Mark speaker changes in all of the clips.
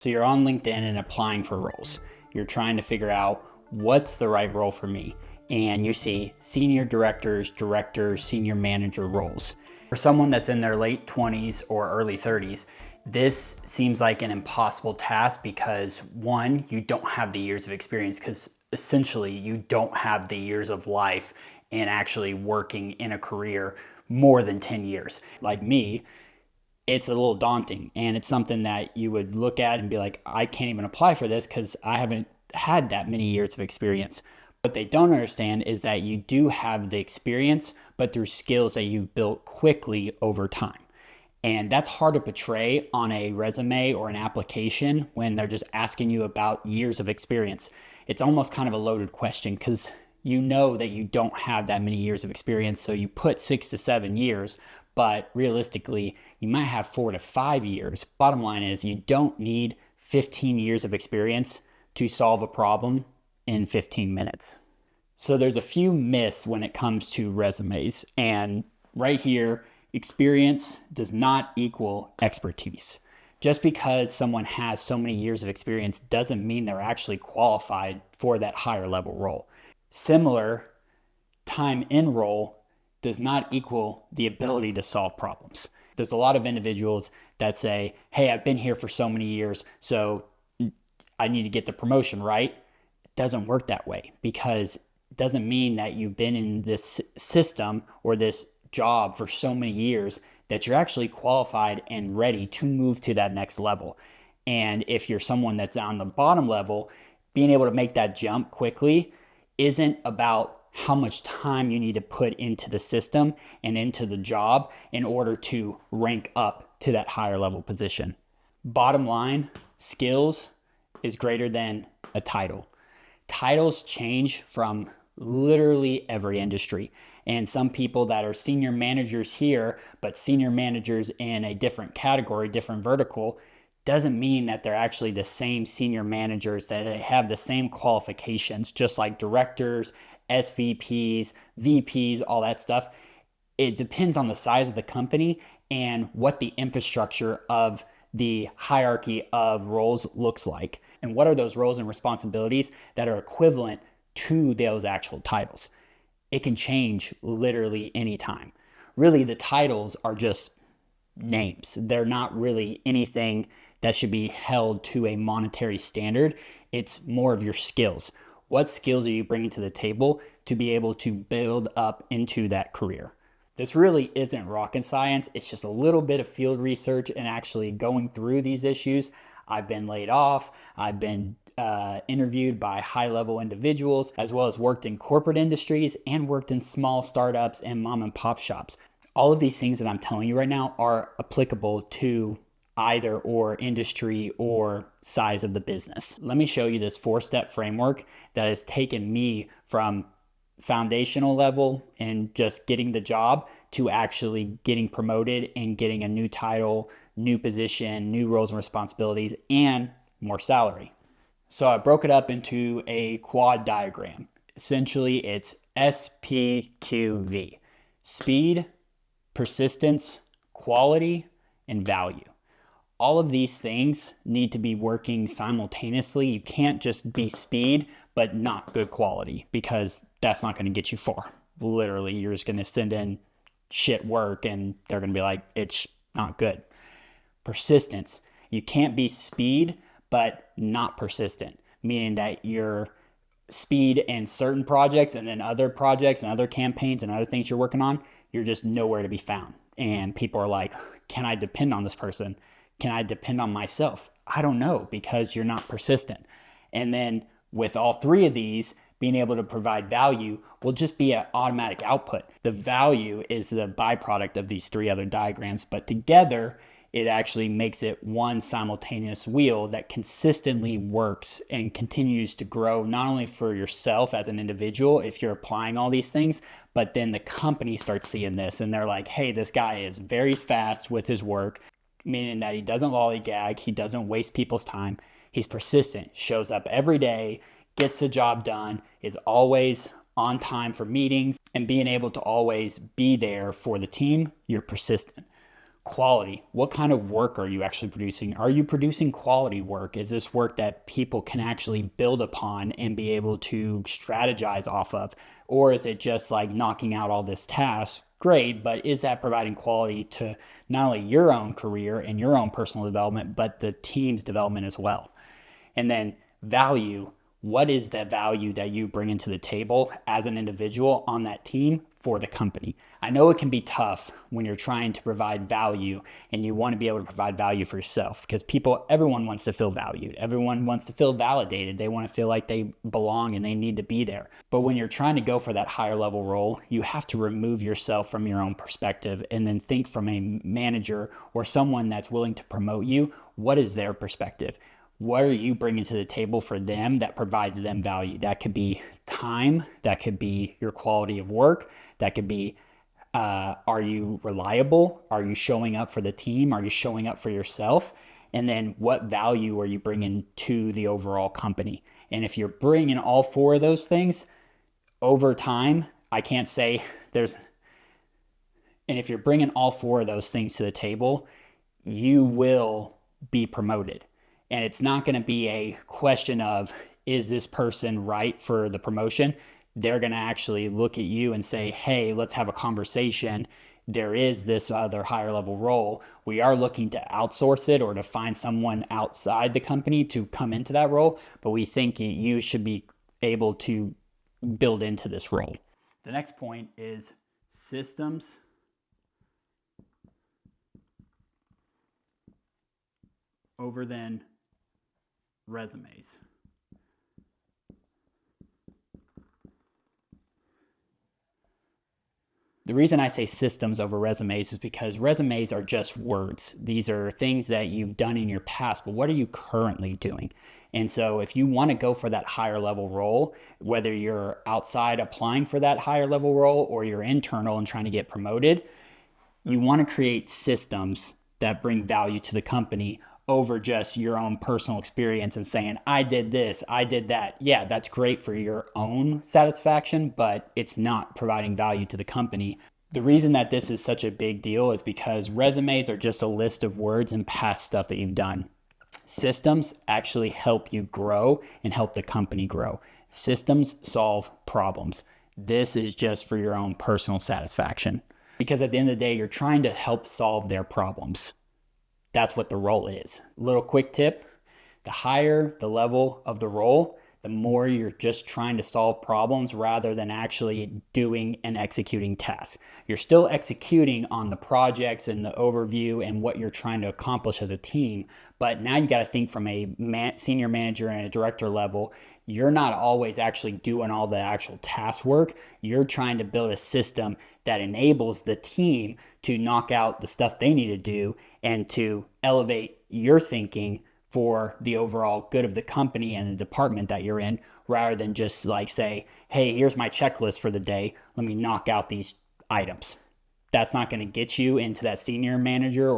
Speaker 1: So you're on LinkedIn and applying for roles. You're trying to figure out what's the right role for me. And you see senior directors, senior manager roles. For someone that's in their late 20s or early 30s, this seems like an impossible task because one, you don't have the years of experience because essentially you don't have the years of life and actually working in a career more than 10 years. Like me, it's a little daunting and it's something that you would look at and be like, I can't even apply for this because I haven't had that many years of experience. What they don't understand is that you do have the experience, but through skills that you've built quickly over time. And that's hard to portray on a resume or an application when they're just asking you about years of experience. It's almost kind of a loaded question because you know that you don't have that many years of experience. So you put 6 to 7 years, but realistically, you might have 4 to 5 years. Bottom line is you don't need 15 years of experience to solve a problem in 15 minutes. So there's a few myths when it comes to resumes. And right here, experience does not equal expertise. Just because someone has so many years of experience doesn't mean they're actually qualified for that higher level role. Similar, time in role does not equal the ability to solve problems. There's a lot of individuals that say, hey, I've been here for so many years, so I need to get the promotion, right? It doesn't work that way because it doesn't mean that you've been in this system or this job for so many years that you're actually qualified and ready to move to that next level. And if you're someone that's on the bottom level, being able to make that jump quickly isn't about how much time you need to put into the system and into the job in order to rank up to that higher level position. Bottom line, skills is greater than a title. Titles change from literally every industry. And some people that are senior managers here, but senior managers in a different category, different vertical, doesn't mean that they're actually the same senior managers, that they have the same qualifications, just like directors, SVPs, VPs, all that stuff. It depends on the size of the company and what the infrastructure of the hierarchy of roles looks like. And what are those roles and responsibilities that are equivalent to those actual titles? It can change literally anytime. Really, the titles are just names. They're not really anything that should be held to a monetary standard. It's more of your skills. What skills are you bringing to the table to be able to build up into that career? This really isn't rocket science. It's just a little bit of field research and actually going through these issues. I've been laid off. I've been interviewed by high-level individuals, as well as worked in corporate industries and worked in small startups and mom and pop shops. All of these things that I'm telling you right now are applicable to either or industry or size of the business. Let me show you this 4-step framework that has taken me from foundational level and just getting the job to actually getting promoted and getting a new title, new position, new roles and responsibilities, and more salary. So I broke it up into a quad diagram. Essentially, it's SPQV: speed, persistence, quality, and value. All of these things need to be working simultaneously. You can't just be speed, but not good quality, because that's not going to get you far. Literally, you're just going to send in shit work and they're going to be like, it's not good. Persistence. You can't be speed, but not persistent, meaning that you're speed in certain projects and then other projects and other campaigns and other things you're working on, you're just nowhere to be found. And people are like, can I depend on this person? Can I depend on myself? I don't know, because you're not persistent. And then with all three of these, being able to provide value will just be an automatic output. The value is the byproduct of these three other diagrams, but together it actually makes it one simultaneous wheel that consistently works and continues to grow, not only for yourself as an individual, if you're applying all these things, but then the company starts seeing this and they're like, hey, this guy is very fast with his work, meaning that he doesn't lollygag, he doesn't waste people's time, he's persistent, shows up every day, gets the job done, is always on time for meetings, and being able to always be there for the team, you're persistent. Quality. What kind of work are you actually producing? Are you producing quality work? Is this work that people can actually build upon and be able to strategize off of? Or is it just like knocking out all this task? Great, but is that providing quality to not only your own career and your own personal development, but the team's development as well? And then value. What is the value that you bring into the table as an individual on that team for the company? I know it can be tough when you're trying to provide value and you want to be able to provide value for yourself, because everyone wants to feel valued. Everyone wants to feel validated. They want to feel like they belong and they need to be there. But when you're trying to go for that higher level role, you have to remove yourself from your own perspective and then think from a manager or someone that's willing to promote you. What is their perspective? What are you bringing to the table for them that provides them value? That could be time, that could be your quality of work, that could be are you reliable? Are you showing up for the team? Are you showing up for yourself? And then what value are you bringing to the overall company? And if you're bringing all four of those things over time, I can't say there's, and if you're bringing all four of those things to the table, you will be promoted. And it's not going to be a question of, is this person right for the promotion? They're going to actually look at you and say, hey, let's have a conversation. There is this other higher level role. We are looking to outsource it or to find someone outside the company to come into that role, but we think you should be able to build into this role. The next point is systems over than resumes. The reason I say systems over resumes is because resumes are just words. These are things that you've done in your past, but what are you currently doing? And so if you want to go for that higher level role, whether you're outside applying for that higher level role or you're internal and trying to get promoted, you want to create systems that bring value to the company over just your own personal experience and saying, I did this, I did that. Yeah, that's great for your own satisfaction, but it's not providing value to the company. The reason that this is such a big deal is because resumes are just a list of words and past stuff that you've done. Systems actually help you grow and help the company grow. Systems solve problems. This is just for your own personal satisfaction. Because at the end of the day, you're trying to help solve their problems. That's what the role is. Little quick tip, the higher the level of the role, the more you're just trying to solve problems rather than actually doing and executing tasks. You're still executing on the projects and the overview and what you're trying to accomplish as a team, but now you got to think from a senior manager and a director level. You're not always actually doing all the actual task work. You're trying to build a system that enables the team to knock out the stuff they need to do and to elevate your thinking for the overall good of the company and the department that you're in, rather than just like say, hey, here's my checklist for the day. Let me knock out these items. That's not going to get you into that senior manager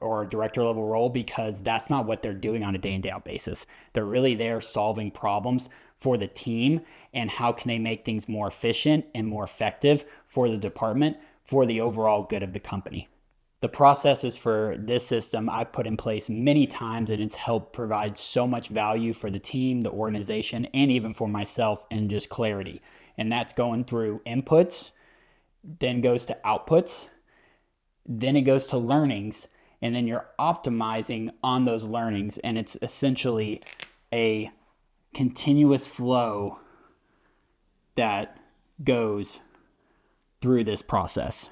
Speaker 1: or director level role, because that's not what they're doing on a day in, day out basis. They're really there solving problems for the team and how can they make things more efficient and more effective for the department for the overall good of the company. The processes for this system I've put in place many times, and it's helped provide so much value for the team, the organization, and even for myself, and just clarity. And that's going through inputs, then goes to outputs, then it goes to learnings, and then you're optimizing on those learnings. And it's essentially a continuous flow that goes through this process.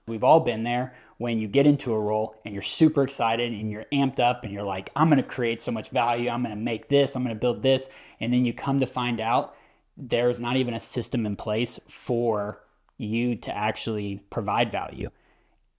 Speaker 1: We've all been there when you get into a role and you're super excited and you're amped up and you're like, I'm going to create so much value. I'm going to make this, I'm going to build this. And then you come to find out there's not even a system in place for you to actually provide value.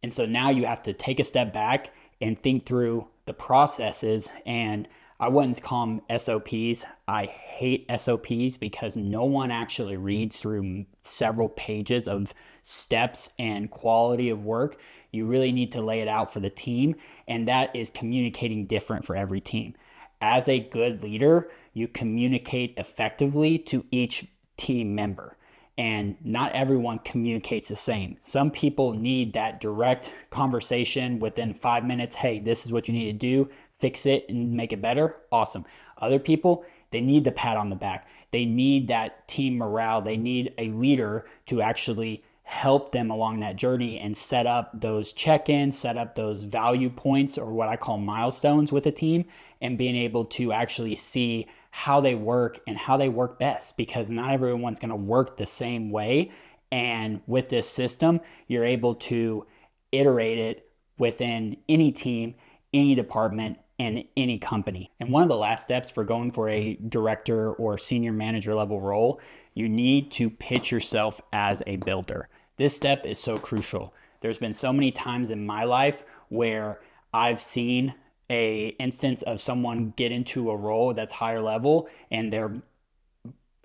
Speaker 1: And so now you have to take a step back and think through the processes. And I wouldn't call them SOPs. I hate SOPs because no one actually reads through several pages of steps and quality of work. You really need to lay it out for the team, and that is communicating different for every team. As a good leader, you communicate effectively to each team member. and not everyone communicates the same. Some people need that direct conversation within 5 minutes. Hey, this is what you need to do, fix it and make it better. Awesome. Other people, they need the pat on the back. They need that team morale. They need a leader to actually help them along that journey and set up those check-ins, set up those value points, or what I call milestones with a team, and being able to actually see how they work and how they work best, because not everyone's going to work the same way. And with this system, you're able to iterate it within any team, any department, and any company. And one of the last steps for going for a director or senior manager level role, you need to pitch yourself as a builder. This step is so crucial. There's been so many times in my life where I've seen a instance of someone get into a role that's higher level and they're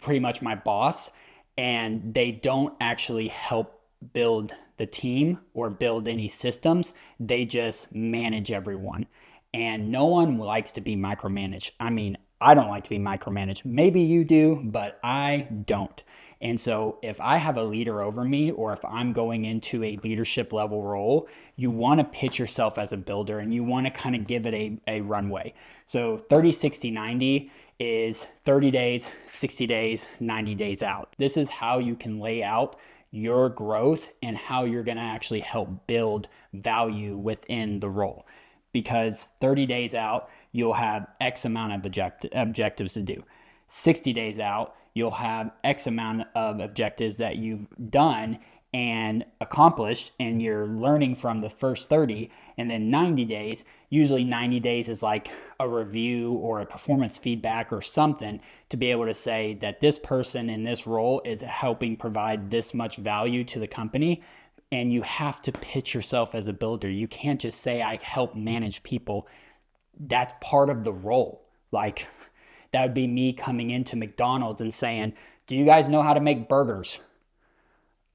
Speaker 1: pretty much my boss, and they don't actually help build the team or build any systems. They just manage everyone. And no one likes to be micromanaged. I mean, I don't like to be micromanaged. Maybe you do, but I don't. And so if I have a leader over me, or if I'm going into a leadership level role, you want to pitch yourself as a builder, and you want to kind of give it a runway. So 30, 60, 90 is 30 days, 60 days, 90 days out. This is how you can lay out your growth and how you're going to actually help build value within the role. Because 30 days out, you'll have X amount of objectives to do. 60 days out, you'll have X amount of objectives that you've done and accomplished, and you're learning from the first 30. And then 90 days, usually 90 days is like a review or a performance feedback or something, to be able to say that this person in this role is helping provide this much value to the company. And you have to pitch yourself as a builder. You can't just say, I help manage people. That's part of the role. Like, that would be me coming into McDonald's and saying, do you guys know how to make burgers?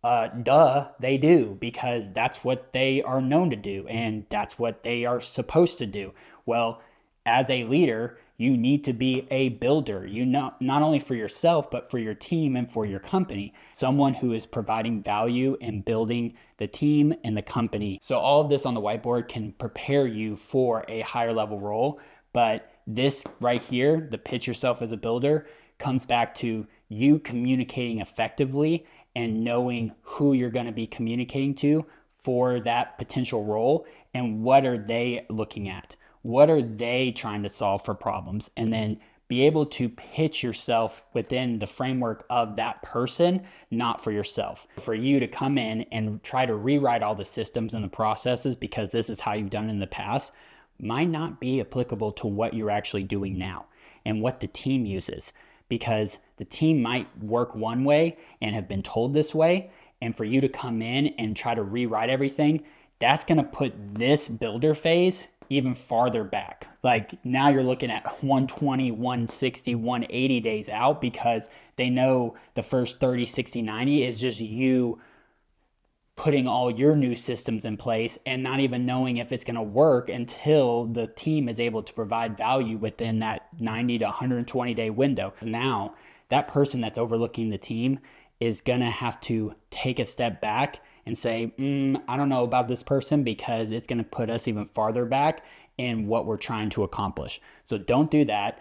Speaker 1: Duh, they do, because that's what they are known to do, and that's what they are supposed to do. Well, as a leader, you need to be a builder. You know, not only for yourself, but for your team and for your company. Someone who is providing value and building the team and the company. So all of this on the whiteboard can prepare you for a higher level role. But this right here, the pitch yourself as a builder, comes back to you communicating effectively and knowing who you're going to be communicating to for that potential role, and what are they looking at? What are they trying to solve for problems? And then be able to pitch yourself within the framework of that person, not for yourself. For you to come in and try to rewrite all the systems and the processes because this is how you've done it in the past might not be applicable to what you're actually doing now and what the team uses, because the team might work one way and have been told this way. And for you to come in and try to rewrite everything, that's going to put this builder phase even farther back. Like, now you're looking at 120, 160, 180 days out, because they know the first 30, 60, 90 is just you putting all your new systems in place and not even knowing if it's going to work until the team is able to provide value within that 90 to 120 day window. Now, that person that's overlooking the team is going to have to take a step back and say, I don't know about this person, because it's going to put us even farther back in what we're trying to accomplish. So don't do that.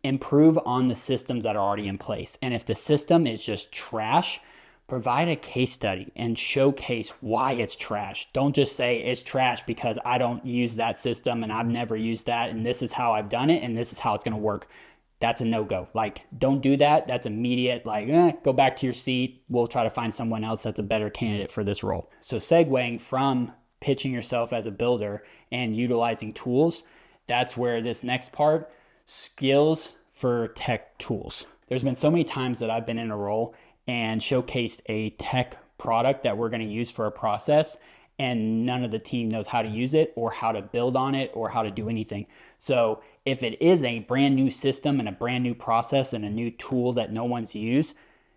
Speaker 1: Improve on the systems that are already in place. And if the system is just trash, provide a case study and showcase why it's trash. Don't just say it's trash because I don't use that system and I've never used that and this is how I've done it and this is how it's going to work. That's a no-go. Like, don't do that. That's immediate. Like, go back to your seat. We'll try to find someone else that's a better candidate for this role. So segueing from pitching yourself as a builder and utilizing tools, that's where this next part, skills for tech tools. There's been so many times that I've been in a role and showcased a tech product that we're going to use for a process, and none of the team knows how to use it or how to build on it or how to do anything. So if it is a brand new system and a brand new process and a new tool that no one's used,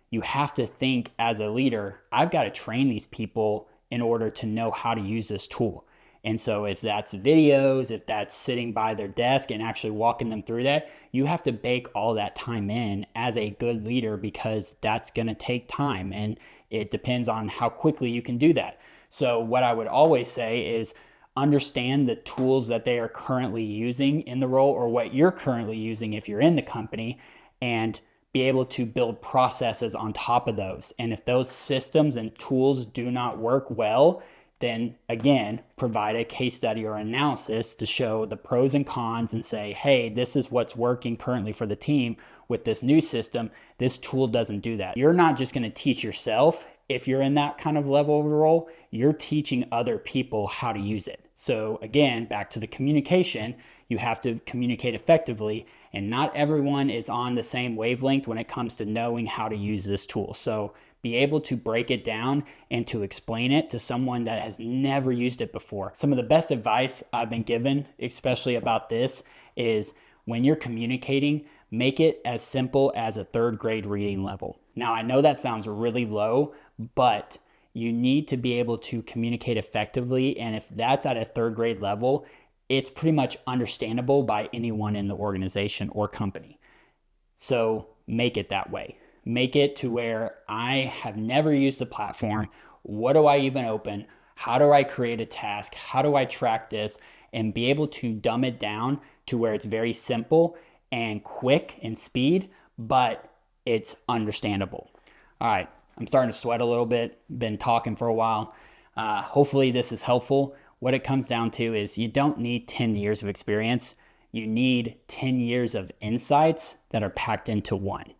Speaker 1: you have to think as a leader, I've got to train these people in order to know how to use this tool. And so if that's videos, if that's sitting by their desk and actually walking them through that, you have to bake all that time in as a good leader, because that's going to take time and it depends on how quickly you can do that. So what I would always say is understand the tools that they are currently using in the role, or what you're currently using if you're in the company, and be able to build processes on top of those. And if those systems and tools do not work well, then again, provide a case study or analysis to show the pros and cons and say, hey, this is what's working currently for the team with this new system. This tool doesn't do that. You're not just going to teach yourself. If you're in that kind of level of role, you're teaching other people how to use it. So again, back to the communication, you have to communicate effectively, and not everyone is on the same wavelength when it comes to knowing how to use this tool. So be able to break it down and to explain it to someone that has never used it before. Some of the best advice I've been given, especially about this, is when you're communicating, make it as simple as a third grade reading level. Now, I know that sounds really low, but you need to be able to communicate effectively. And if that's at a third grade level, it's pretty much understandable by anyone in the organization or company. So make it that way. Make it to where I have never used the platform. What do I even open? How do I create a task? How do I track this? And be able to dumb it down to where it's very simple and quick in speed, but it's understandable. All right, I'm starting to sweat a little bit. Been talking for a while. Hopefully this is helpful. What it comes down to is you don't need 10 years of experience. You need 10 years of insights that are packed into one.